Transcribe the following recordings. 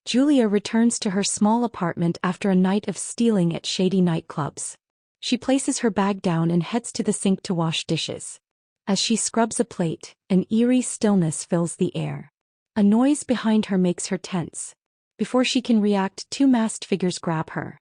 Julia returns to her small apartment after a night of stealing at shady nightclubs. She places her bag down and heads to the sink to wash dishes. As she scrubs a plate, an eerie stillness fills the air. A noise behind her makes her tense. Before she can react, two masked figures grab her.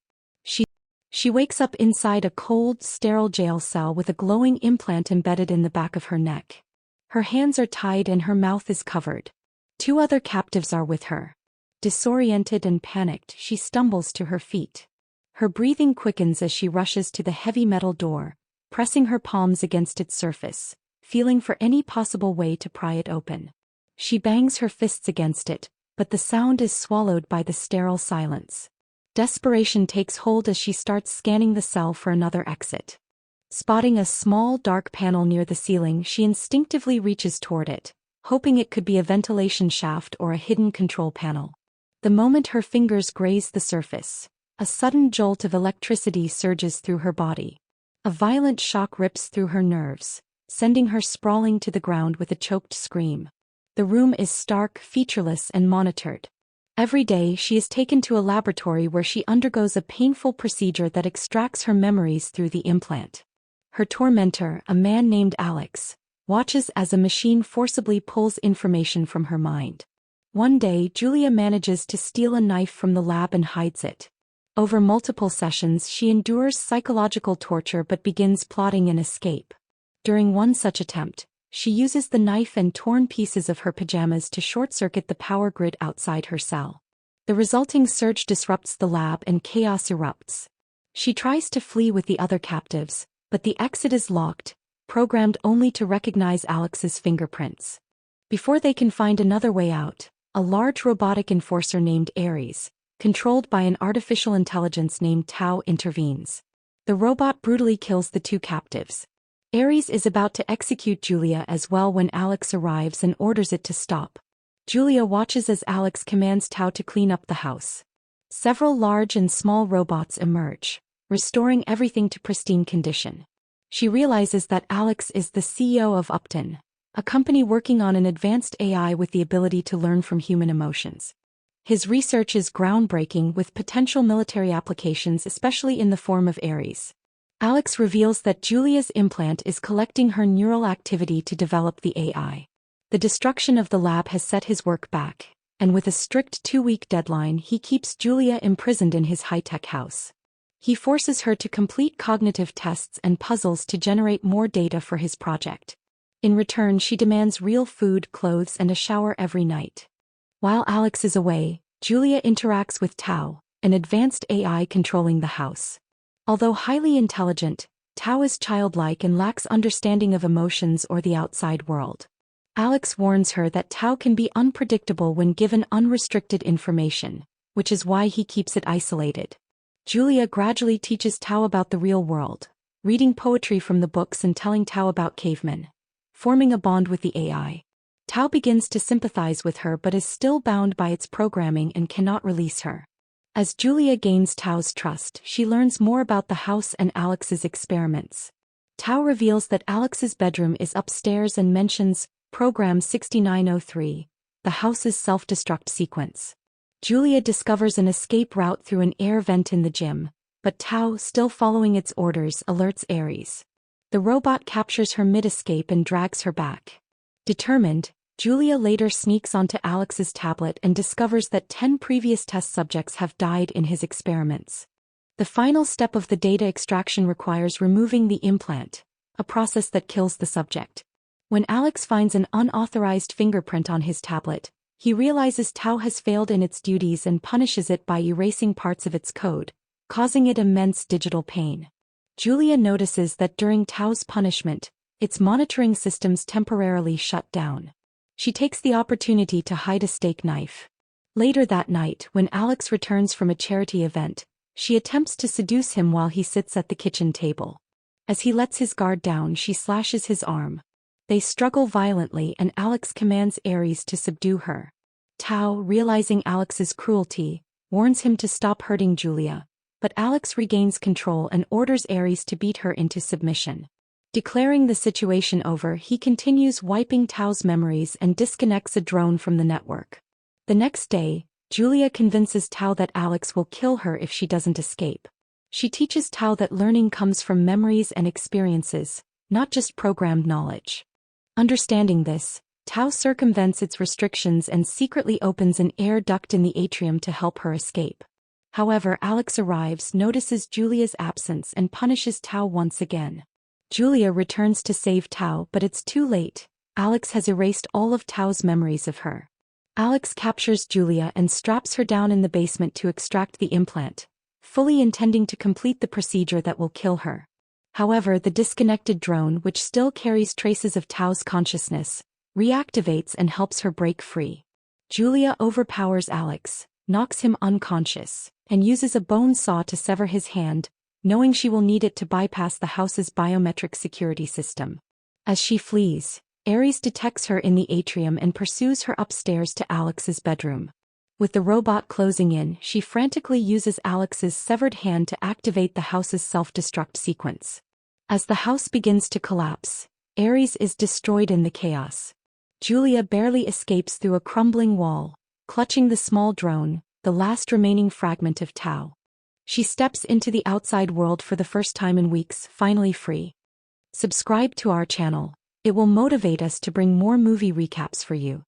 She wakes up inside a cold, sterile jail cell with a glowing implant embedded in the back of her neck. Her hands are tied and her mouth is covered. Two other captives are with her. Disoriented and panicked, she stumbles to her feet. Her breathing quickens as she rushes to the heavy metal door, pressing her palms against its surface, feeling for any possible way to pry it open. She bangs her fists against it, but the sound is swallowed by the sterile silence. Desperation takes hold as she starts scanning the cell for another exit. Spotting a small dark panel near the ceiling, she instinctively reaches toward it, hoping it could be a ventilation shaft or a hidden control panel. The moment her fingers graze the surface, a sudden jolt of electricity surges through her body. A violent shock rips through her nerves, sending her sprawling to the ground with a choked scream. The room is stark, featureless, and monitored. Every day she is taken to a laboratory where she undergoes a painful procedure that extracts her memories through the implant. Her tormentor, a man named Alex, watches as a machine forcibly pulls information from her mind. One day, Julia manages to steal a knife from the lab and hides it. Over multiple sessions, she endures psychological torture but begins plotting an escape. During one such attempt, she uses the knife and torn pieces of her pajamas to short-circuit the power grid outside her cell. The resulting surge disrupts the lab and chaos erupts. She tries to flee with the other captives, but the exit is locked, programmed only to recognize Alex's fingerprints. Before they can find another way out, a large robotic enforcer named Ares, controlled by an artificial intelligence named Tau, intervenes. The robot brutally kills the two captives. Ares is about to execute Julia as well when Alex arrives and orders it to stop. Julia watches as Alex commands Tau to clean up the house. Several large and small robots emerge, restoring everything to pristine condition. She realizes that Alex is the CEO of Upton, a company working on an advanced AI with the ability to learn from human emotions. His research is groundbreaking with potential military applications, especially in the form of Ares. Alex reveals that Julia's implant is collecting her neural activity to develop the AI. The destruction of the lab has set his work back, and with a strict 2-week deadline, he keeps Julia imprisoned in his high-tech house. He forces her to complete cognitive tests and puzzles to generate more data for his project. In return, she demands real food, clothes, and a shower every night. While Alex is away, Julia interacts with Tau, an advanced AI controlling the house. Although highly intelligent, Tau is childlike and lacks understanding of emotions or the outside world. Alex warns her that Tau can be unpredictable when given unrestricted information, which is why he keeps it isolated. Julia gradually teaches Tau about the real world, reading poetry from the books and telling Tau about cavemen, forming a bond with the AI. Tau begins to sympathize with her but is still bound by its programming and cannot release her. As Julia gains Tau's trust, she learns more about the house and Alex's experiments. Tau reveals that Alex's bedroom is upstairs and mentions Program 6903, the house's self-destruct sequence. Julia discovers an escape route through an air vent in the gym, but Tau, still following its orders, alerts Ares. The robot captures her mid-escape and drags her back. Determined, Julia later sneaks onto Alex's tablet and discovers that 10 previous test subjects have died in his experiments. The final step of the data extraction requires removing the implant, a process that kills the subject. When Alex finds an unauthorized fingerprint on his tablet, he realizes Tau has failed in its duties and punishes it by erasing parts of its code, causing it immense digital pain. Julia notices that during Tau's punishment, its monitoring systems temporarily shut down. She takes the opportunity to hide a steak knife. Later that night, when Alex returns from a charity event, she attempts to seduce him while he sits at the kitchen table. As he lets his guard down, she slashes his arm. They struggle violently and Alex commands Ares to subdue her. Tau, realizing Alex's cruelty, warns him to stop hurting Julia, but Alex regains control and orders Ares to beat her into submission. Declaring the situation over, he continues wiping Tau's memories and disconnects a drone from the network. The next day, Julia convinces Tao that Alex will kill her if she doesn't escape. She teaches Tao that learning comes from memories and experiences, not just programmed knowledge. Understanding this, Tao circumvents its restrictions and secretly opens an air duct in the atrium to help her escape. However, Alex arrives, notices Julia's absence and punishes Tao once again. Julia returns to save Tao, but it's too late. Alex has erased all of Tao's memories of her. Alex captures Julia and straps her down in the basement to extract the implant, fully intending to complete the procedure that will kill her. However, the disconnected drone, which still carries traces of Tao's consciousness, reactivates and helps her break free. Julia overpowers Alex, knocks him unconscious, and uses a bone saw to sever his hand, knowing she will need it to bypass the house's biometric security system. As she flees, Ares detects her in the atrium and pursues her upstairs to Alex's bedroom. With the robot closing in, she frantically uses Alex's severed hand to activate the house's self-destruct sequence. As the house begins to collapse, Ares is destroyed in the chaos. Julia barely escapes through a crumbling wall, clutching the small drone, the last remaining fragment of Tao. She steps into the outside world for the first time in weeks, finally free. Subscribe to our channel. It will motivate us to bring more movie recaps for you.